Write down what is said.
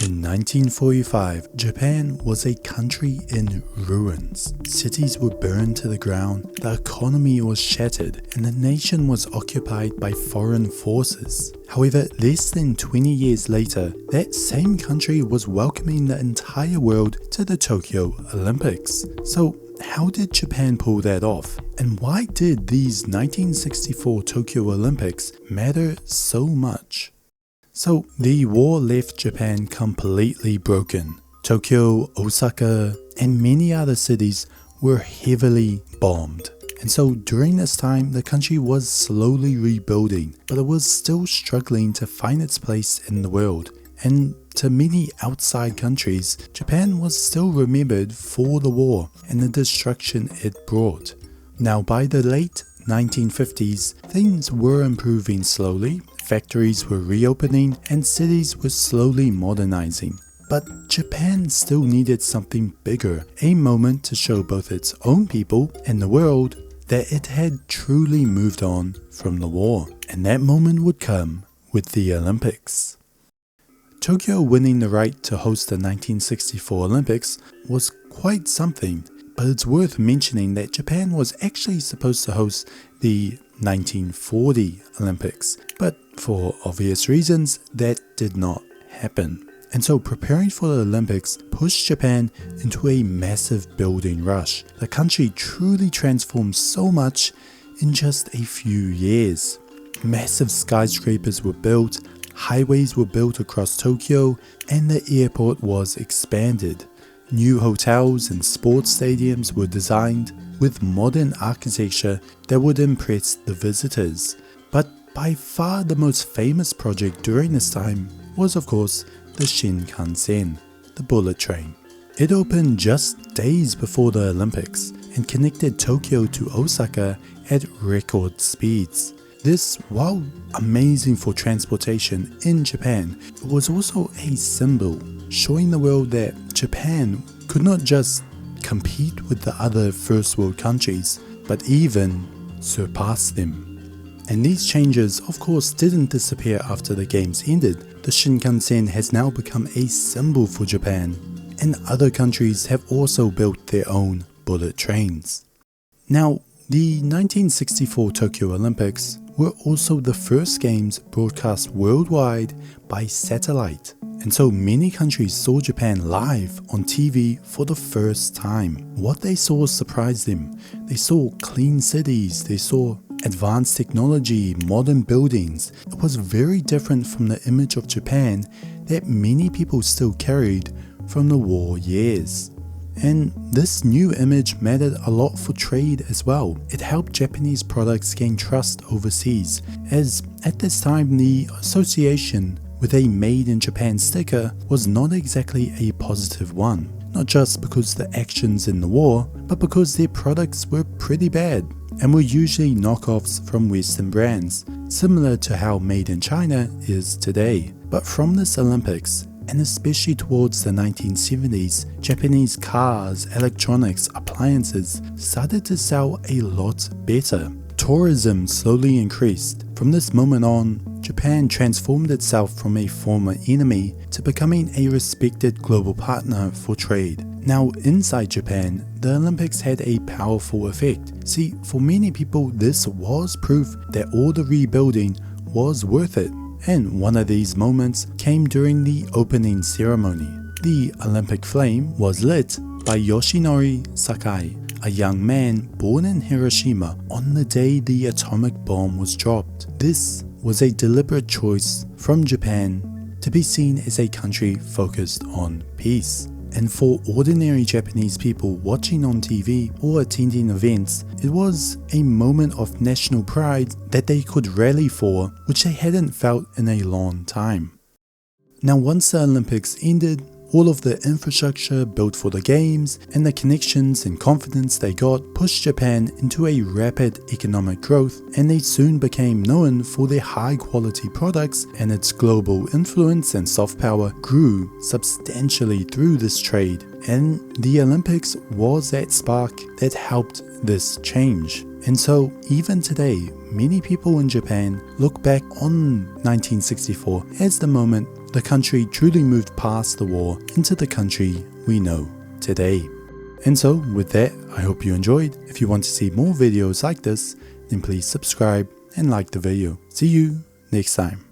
In 1945, Japan was a country in ruins. Cities were burned to the ground, the economy was shattered, and the nation was occupied by foreign forces. However, less than 20 years later, that same country was welcoming the entire world to the Tokyo Olympics. So, how did Japan pull that off? And why did these 1964 Tokyo Olympics matter so much? So, the war left Japan completely broken. Tokyo, Osaka, and many other cities were heavily bombed. And so during this time, the country was slowly rebuilding, but it was still struggling to find its place in the world. And to many outside countries, Japan was still remembered for the war and the destruction it brought. Now, by the late 1950s, things were improving slowly, factories were reopening, and cities were slowly modernizing. But Japan still needed something bigger, a moment to show both its own people and the world that it had truly moved on from the war. And that moment would come with the Olympics. Tokyo winning the right to host the 1964 Olympics was quite something, but it's worth mentioning that Japan was actually supposed to host the 1940 Olympics, but for obvious reasons that did not happen. And so preparing for the Olympics pushed Japan into a massive building rush. The country truly transformed so much in just a few years. Massive skyscrapers were built, highways were built across Tokyo, and the airport was expanded. New hotels and sports stadiums were designed with modern architecture that would impress the visitors. But by far the most famous project during this time was, of course, the Shinkansen, the bullet train. It opened just days before the Olympics and connected Tokyo to Osaka at record speeds. This, while amazing for transportation in Japan, it was also a symbol showing the world that Japan could not just compete with the other first world countries, but even surpass them. And these changes, of course, didn't disappear after the games ended. The Shinkansen has now become a symbol for Japan, and other countries have also built their own bullet trains. Now, the 1964 Tokyo Olympics were also the first games broadcast worldwide by satellite, and so many countries saw Japan live on TV for the first time. What they saw surprised them. They saw clean cities, they saw advanced technology, modern buildings. It was very different from the image of Japan that many people still carried from the war years. And this new image mattered a lot for trade as well. It helped Japanese products gain trust overseas, as at this time the association with a Made in Japan sticker was not exactly a positive one. Not just because the actions in the war, but because their products were pretty bad and were usually knockoffs from Western brands, similar to how Made in China is today. But from this Olympics, and especially towards the 1970s, Japanese cars, electronics, appliances started to sell a lot better. Tourism slowly increased. From this moment on, Japan transformed itself from a former enemy to becoming a respected global partner for trade. Now, inside Japan, the Olympics had a powerful effect. See, for many people, this was proof that all the rebuilding was worth it. And one of these moments came during the opening ceremony. The Olympic flame was lit by Yoshinori Sakai, a young man born in Hiroshima on the day the atomic bomb was dropped. This was a deliberate choice from Japan to be seen as a country focused on peace. And for ordinary Japanese people watching on TV or attending events, it was a moment of national pride that they could rally for, which they hadn't felt in a long time. Now, once the Olympics ended, all of the infrastructure built for the games and the connections and confidence they got pushed Japan into a rapid economic growth, and they soon became known for their high quality products, and its global influence and soft power grew substantially through this trade. And the Olympics was that spark that helped this change. And so even today, many people in Japan look back on 1964 as the moment the country truly moved past the war into the country we know today. And so with that, I hope you enjoyed. If you want to see more videos like this, then please subscribe and like the video. See you next time.